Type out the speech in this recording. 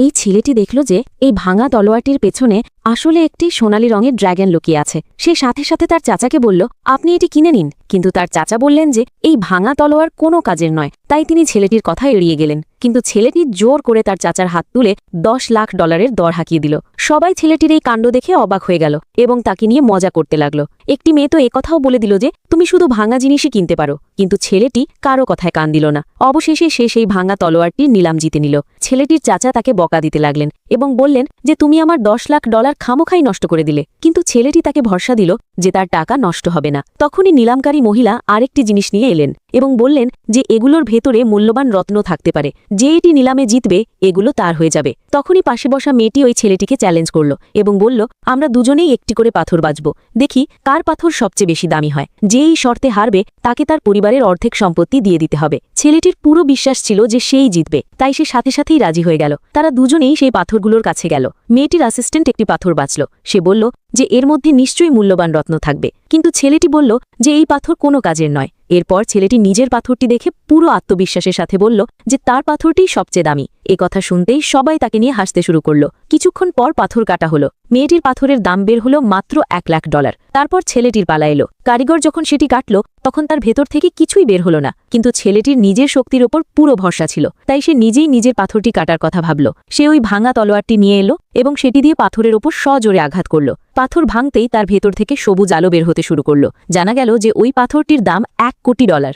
এই ছেলেটি দেখল যে এই ভাঙা তলোয়ারটির পেছনে আসলে একটি সোনালী রঙের ড্র্যাগন লুকিয়ে আছে। সে সাথে সাথে তার চাচাকে বলল, আপনি এটি কিনে নিন। কিন্তু তার চাচা বললেন যে এই ভাঙা তলোয়ার কোনো কাজের নয়, তাই তিনি ছেলেটির কথা এড়িয়ে গেলেন। কিন্তু ছেলেটি জোর করে তার চাচার হাত তুলে $10,00,000 দর হাঁকিয়ে দিল। সবাই ছেলেটির এই কাণ্ড দেখে অবাক হয়ে গেল এবং তাকে নিয়ে মজা করতে লাগলো। একটি মেয়ে তো একথাও বলে দিল যে তুমি শুধু ভাঙা জিনিসই কিনতে পারো, কিন্তু ছেলেটি কারো কথায় কান দিল না। অবশেষে সে সেই ভাঙা তলোয়ারটির নিলাম জিতে নিল। ছেলেটির চাচা তাকে বকা দিতে লাগলেন এবং বললেন যে তুমি আমার $10,00,000 খামোখাই নষ্ট করে দিলে। কিন্তু ছেলেটি তাকে ভরসা দিল যে তার টাকা নষ্ট হবে না। তখনই নিলামকারী মহিলা আরেকটি জিনিস নিয়ে এলেন এবং বললেন যে এগুলোর ভেতরে মূল্যবান রত্ন থাকতে পারে, যে এটি নিলামে জিতবে এগুলো তার হয়ে যাবে। তখনই পাশে বসা মেয়েটি ওই ছেলেটিকে চ্যালেঞ্জ করল এবং বলল, আমরা দুজনেই একটি করে পাথর বাজব, দেখি কার পাথর সবচেয়ে বেশি দামি হয়। যে এই শর্তে হারবে তাকে তার পরিবারের অর্ধেক সম্পত্তি দিয়ে দিতে হবে। ছেলেটির পুরো বিশ্বাস ছিল যে সেই জিতবে, তাই সে সাথে সাথেই রাজি হয়ে গেল। তারা দুজনেই সেই পাথরগুলোর কাছে গেল। মেয়েটির অ্যাসিস্ট্যান্ট একটি পাথর বাঁচল। সে বলল যে এর মধ্যে নিশ্চয়ই মূল্যবান রত্ন থাকবে, কিন্তু ছেলেটি বলল যে এই পাথর কোনো কাজের নয়। এরপর ছেলেটি নিজের পাথরটি দেখে পুরো আত্মবিশ্বাসের সাথে বলল যে তার পাথরটিই সবচেয়ে দামি। এ কথা শুনতেই সবাই তাকে নিয়ে হাসতে শুরু করল। কিছুক্ষণ পর পাথর কাটা হলো। মেয়েটির পাথরের দাম বের হলো মাত্র $1,00,000। তারপর ছেলেটির পালা এলো। কারিগর যখন সেটি কাটল তখন তার ভেতর থেকে কিছুই বের হলো না, কিন্তু ছেলেটির নিজের শক্তির ওপর পুরো ভরসা ছিল, তাই সে নিজেই নিজের পাথরটি কাটার কথা ভাবল। সে ওই ভাঙা তলোয়ারটি নিয়ে এলো এবং সেটি দিয়ে পাথরের ওপর সজোরে আঘাত করল। পাথর ভাঙতেই তার ভেতর থেকে সবুজ আলো বের হতে শুরু করল। জানা গেল যে ওই পাথরটির দাম $1,00,00,000।